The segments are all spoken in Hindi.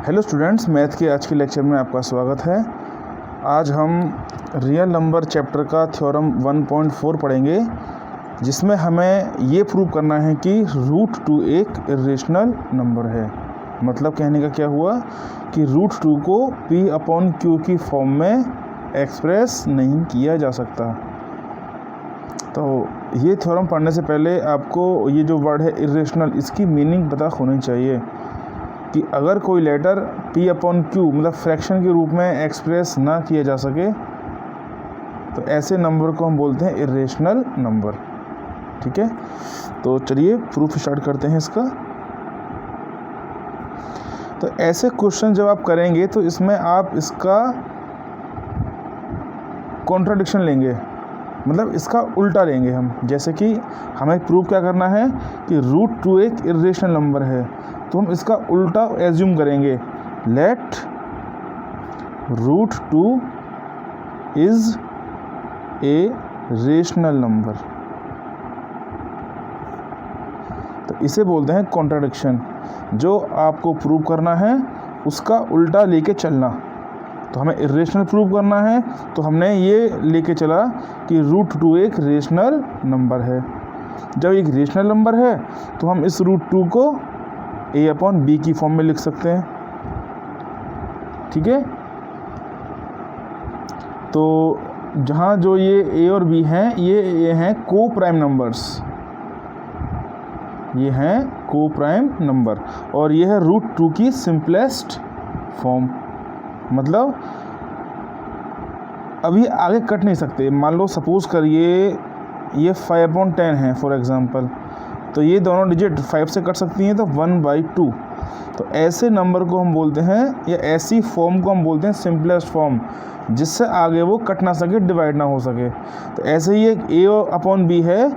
हेलो स्टूडेंट्स, मैथ के आज के लेक्चर में आपका स्वागत है। आज हम रियल नंबर चैप्टर का थ्योरम 1.4 पढ़ेंगे, जिसमें हमें ये प्रूव करना है कि √2 एक इरेशनल नंबर है। मतलब कहने का क्या हुआ कि √2 को P/Q की फॉर्म में एक्सप्रेस नहीं किया जा सकता। तो ये थ्योरम पढ़ने से पहले आपको ये जो वर्ड है इरेशनल, इसकी मीनिंग पता होनी चाहिए कि अगर कोई लेटर P/Q मतलब फ्रैक्शन के रूप में एक्सप्रेस ना किया जा सके तो ऐसे नंबर को हम बोलते हैं इरेशनल नंबर। ठीक है, तो चलिए प्रूफ स्टार्ट करते हैं इसका। तो ऐसे क्वेश्चन जब आप करेंगे तो इसमें आप इसका कॉन्ट्राडिक्शन लेंगे, मतलब इसका उल्टा लेंगे हम। जैसे कि हमें प्रूफ क्या करना है कि √2 एक इरेशनल नंबर है, तो हम इसका उल्टा एज्यूम करेंगे, let √2 is a rational number. तो इसे बोलते हैं कॉन्ट्राडिक्शन। जो आपको प्रूव करना है उसका उल्टा लेके चलना। तो हमें इरेशनल प्रूव करना है तो हमने ये लेके चला कि √2 एक रेशनल नंबर है। जब एक रेशनल नंबर है तो हम इस √2 को A/B की फॉर्म में लिख सकते हैं। ठीक है, तो जहाँ जो ये A और B हैं ये हैं को प्राइम नंबर्स, ये हैं को प्राइम नंबर, और ये है √2 की सिंपलेस्ट फॉर्म। मतलब अभी आगे कट नहीं सकते। मान लो सपोज़ करिए ये 5/10 है फॉर एग्ज़ाम्पल, तो ये दोनों डिजिट 5 से कट सकती हैं, तो 1/2। तो ऐसे नंबर को हम बोलते हैं, या ऐसी फॉर्म को हम बोलते हैं सिंपलेस्ट फॉर्म, जिससे आगे वो कट ना सके, डिवाइड ना हो सके। तो ऐसे ही एक A/B है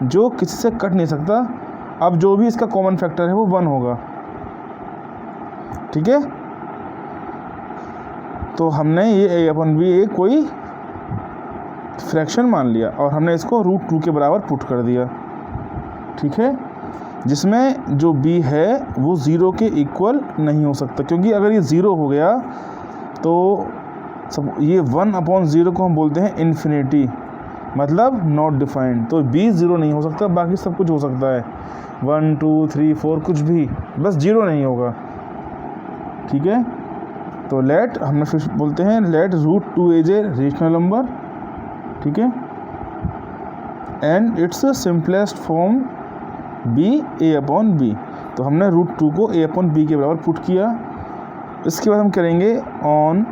जो किसी से कट नहीं सकता। अब जो भी इसका कॉमन फैक्टर है वो 1 होगा। ठीक है, तो हमने ये A/B एक कोई फ्रैक्शन मान लिया और हमने इसको √2 के बराबर पुट कर दिया। ठीक है, जिसमें जो B है वो 0 के इक्वल नहीं हो सकता, क्योंकि अगर ये 0 हो गया तो सब ये 1/0 को हम बोलते हैं इन्फिनिटी, मतलब नॉट डिफाइंड। तो B 0 नहीं हो सकता, बाकी सब कुछ हो सकता है, 1 2 3 4 कुछ भी, बस 0 नहीं होगा। ठीक है, तो लेट हमने फिर बोलते हैं let √2 is a rational number. ठीक है, and it's simplest form B A/B। तो हमने √2 को A/B के बराबर पुट किया। इसके बाद हम करेंगे ऑन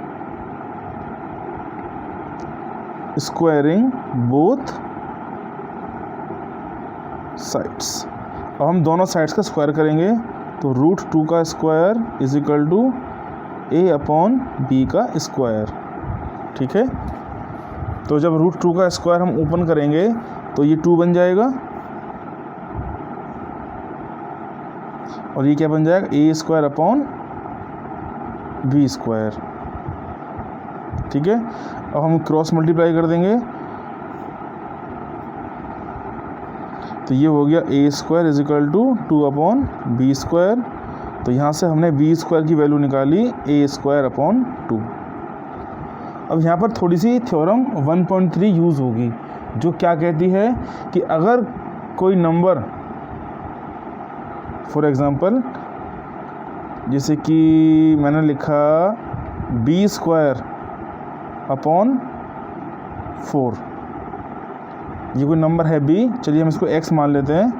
स्क्वायरिंग बोथ साइड्स। अब हम दोनों साइड्स का स्क्वायर करेंगे, तो √2 का square is equal to A/B का स्क्वायर। ठीक है, तो जब √2 का स्क्वायर हम ओपन करेंगे तो ये 2 बन जाएगा, और ये क्या बन जाएगा A²/B²। ठीक है, अब हम क्रॉस मल्टीप्लाई कर देंगे, तो ये हो गया A² is equal to 2/B²। तो यहाँ से हमने B² की वैल्यू निकाली A²/2। अब यहाँ पर थोड़ी सी थ्योरम 1.3 यूज़ होगी, जो क्या कहती है कि अगर कोई नंबर फॉर एग्ज़ाम्पल, जैसे कि मैंने लिखा B²/4, ये कोई नंबर है B, चलिए हम इसको x मान लेते हैं।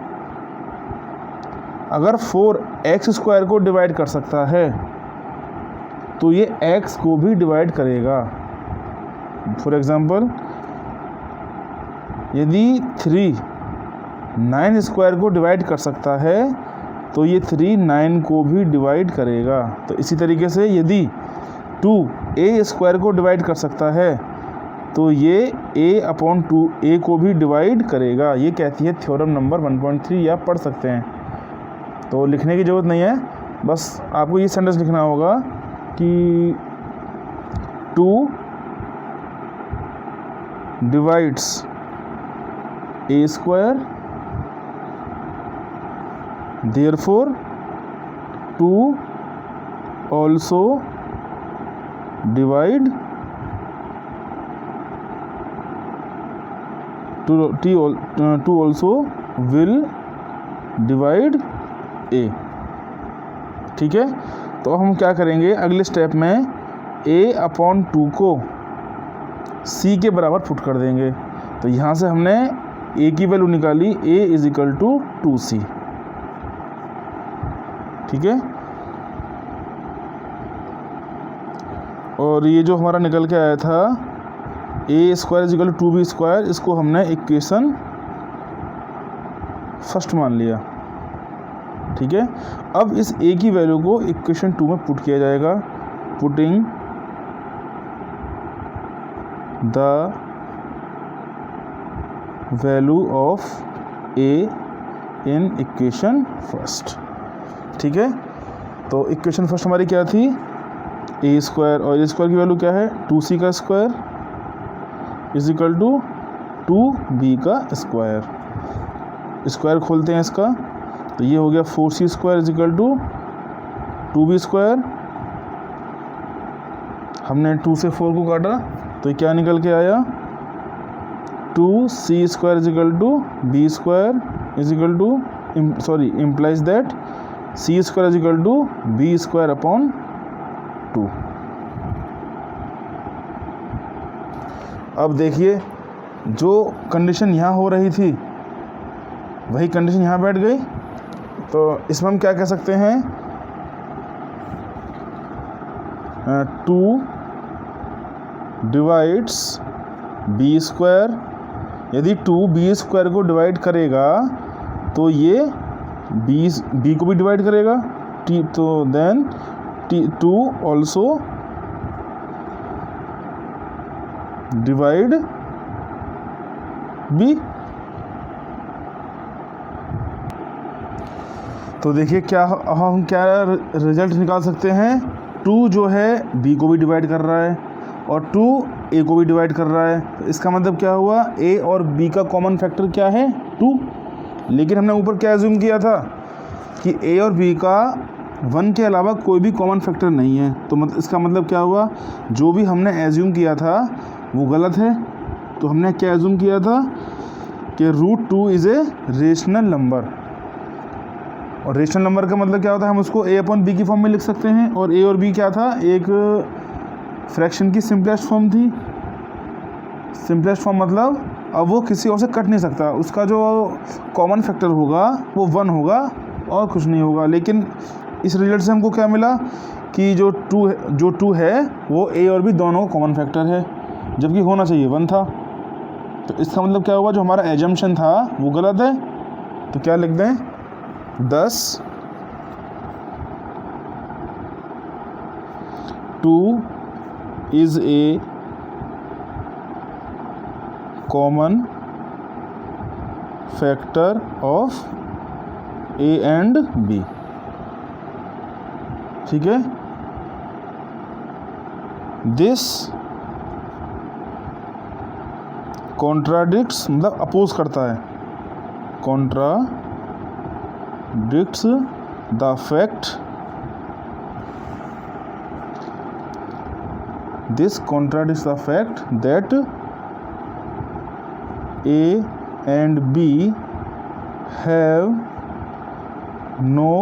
अगर 4 x² को डिवाइड कर सकता है तो ये x को भी डिवाइड करेगा। फॉर एग्ज़ाम्पल, यदि 3 9² को डिवाइड कर सकता है तो ये 3 9 को भी डिवाइड करेगा। तो इसी तरीके से यदि 2 A² को डिवाइड कर सकता है तो ये A/2A को भी डिवाइड करेगा। ये कहती है थ्योरम नंबर 1.3, या पढ़ सकते हैं, तो लिखने की ज़रूरत नहीं है, बस आपको ये सेंटेंस लिखना होगा कि 2 divides A², therefore 2 also divide two also will divide A. ठीक है, तो हम क्या करेंगे अगले स्टेप में, a/2 को c के बराबर पुट कर देंगे। तो यहाँ से हमने a की वैल्यू निकाली, a = 2c। ठीक है, और ये जो हमारा निकल के आया था a² = 2b², इसको हमने इक्वेशन फर्स्ट मान लिया। ठीक है, अब इस a की वैल्यू को इक्वेशन 2 में पुट किया जाएगा। Putting the value of a in equation first. ठीक है, तो इक्वेशन फर्स्ट हमारी क्या थी, a², और a² की वैल्यू क्या है, 2c² = 2b²। स्क्वायर खोलते हैं इसका, तो ये हो गया 4c² = 2b²। हमने 2 से 4 को काटा तो ये क्या निकल के आया, 2c² = b² implies that c² = b²/2। अब देखिए, जो कंडीशन यहाँ हो रही थी वही कंडीशन यहाँ बैठ गई। तो इसमें हम क्या कह सकते हैं, 2 डिवाइड्स b²। यदि 2 b² को डिवाइड करेगा तो ये b को भी डिवाइड करेगा, तो देन 2 ऑल्सो डिवाइड b। तो देखिए क्या हम क्या रिजल्ट निकाल सकते हैं, 2 जो है b को भी डिवाइड कर रहा है और 2 a को भी डिवाइड कर रहा है। तो इसका मतलब क्या हुआ, a और b का कॉमन फैक्टर क्या है, 2। लेकिन हमने ऊपर क्या एज्यूम किया था कि a और b का 1 के अलावा कोई भी कॉमन फैक्टर नहीं है। तो इसका मतलब क्या हुआ, जो भी हमने एज्यूम किया था वो गलत है। तो हमने क्या एज्यूम किया था कि √2 इज़ ए रेशनल नंबर। और रेशनल नंबर का मतलब क्या होता है, हम उसको a/b की फॉर्म में लिख सकते हैं। और a और b क्या था, एक फ्रैक्शन की सिंपलेस्ट फॉर्म थी। सिंपलेस्ट फॉर्म मतलब अब वो किसी और से कट नहीं सकता, उसका जो कॉमन फैक्टर होगा वो 1 होगा और कुछ नहीं होगा। लेकिन इस रिजल्ट से हमको क्या मिला कि जो 2 है वो a और b दोनों कॉमन फैक्टर है, जबकि होना चाहिए 1 था। तो इसका मतलब क्या हुआ, जो हमारा एजम्पशन था वो गलत है। तो क्या लिख दें, 10 2 is a common factor of a and b। ठीक है, this contradicts मतलब अपोज करता है, contradicts the fact, this contradicts the fact that a and b have no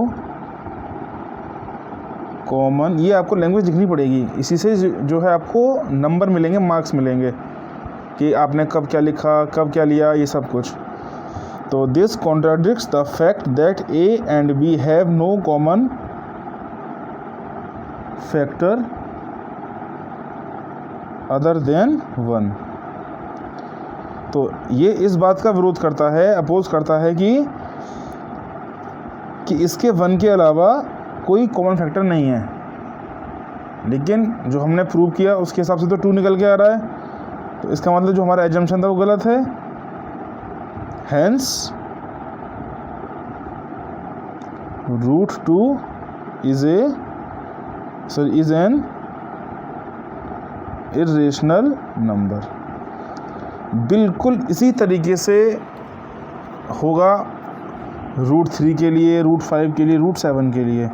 common. ये आपको लैंग्वेज लिखनी पड़ेगी, इसी से जो है आपको नंबर मिलेंगे, मार्क्स मिलेंगे कि आपने कब क्या लिखा, कब क्या लिया, ये सब कुछ। तो this contradicts the fact that a and b have no common factor other than 1। तो ये इस बात का विरोध करता है, अपोज करता है कि इसके 1 के अलावा कोई कॉमन फैक्टर नहीं है। लेकिन जो हमने प्रूव किया उसके हिसाब से तो 2 निकल के आ रहा है। तो इसका मतलब जो हमारा एजम्पशन था वो गलत है। Hence √2 is an irrational number. बिल्कुल इसी तरीके से होगा √3 के लिए, √5 के लिए, √7 के लिए।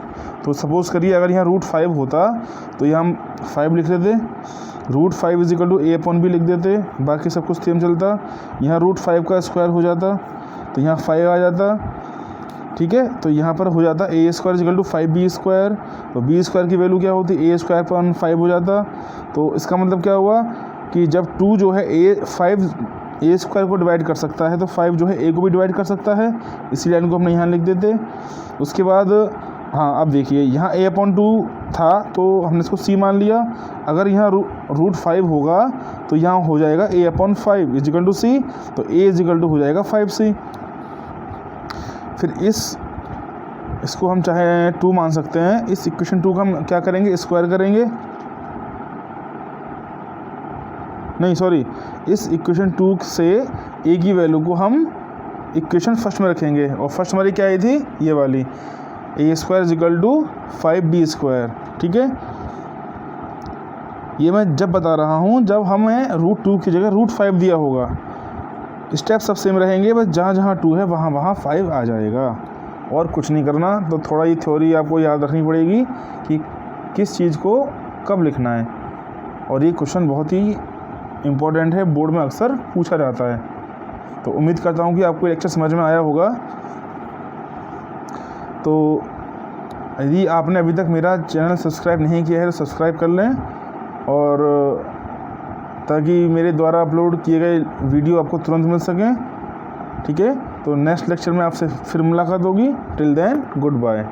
तो सपोज़ करिए अगर यहाँ √5 होता तो यहाँ हम 5 लिख लेते, √5 = a/b लिख देते, बाकी सब कुछ सेम चलता। यहाँ √5 का स्क्वायर हो जाता तो यहाँ 5 आ जाता, ठीक है। तो यहाँ पर हो जाता a² = 5b²। तो b² की वैल्यू क्या होती, a² 5 हो जाता। तो इसका मतलब क्या हुआ कि जब 2 जो है a² को डिवाइड कर सकता है तो 5 जो है a को भी डिवाइड कर सकता है। इसी लाइन को हमने यहाँ लिख देते। उसके बाद हाँ, अब देखिए यहाँ a/2 था तो हमने इसको c मान लिया। अगर यहाँ √5 होगा तो यहाँ हो जाएगा a/5 = c, तो a हो जाएगा 5c। फिर इसको हम चाहे 2 मान सकते हैं। इस इक्वेशन 2 का हम क्या करेंगे, स्क्वायर करेंगे, नहीं सॉरी, इस इक्वेशन 2 से a की वैल्यू को हम इक्वेशन फर्स्ट में रखेंगे। और फर्स्ट हमारी क्या आई थी, ये वाली a² = 5b², ठीक है। ये मैं जब बता रहा हूँ जब हमें √2 की जगह √5 दिया होगा। स्टेप सब सेम रहेंगे, बस जहाँ जहाँ 2 है वहाँ वहाँ 5 आ जाएगा, और कुछ नहीं करना। तो थोड़ा ये थ्योरी आपको याद रखनी पड़ेगी कि किस चीज़ को कब लिखना है। और ये क्वेश्चन बहुत ही इम्पोर्टेंट है, बोर्ड में अक्सर पूछा जाता है। तो उम्मीद करता हूँ कि आपको लेक्चर समझ में आया होगा। तो यदि आपने अभी तक मेरा चैनल सब्सक्राइब नहीं किया है तो सब्सक्राइब कर लें, और ताकि मेरे द्वारा अपलोड किए गए वीडियो आपको तुरंत मिल सकें, ठीक है। तो नेक्स्ट लेक्चर में आपसे फिर मुलाकात होगी। Till then good bye.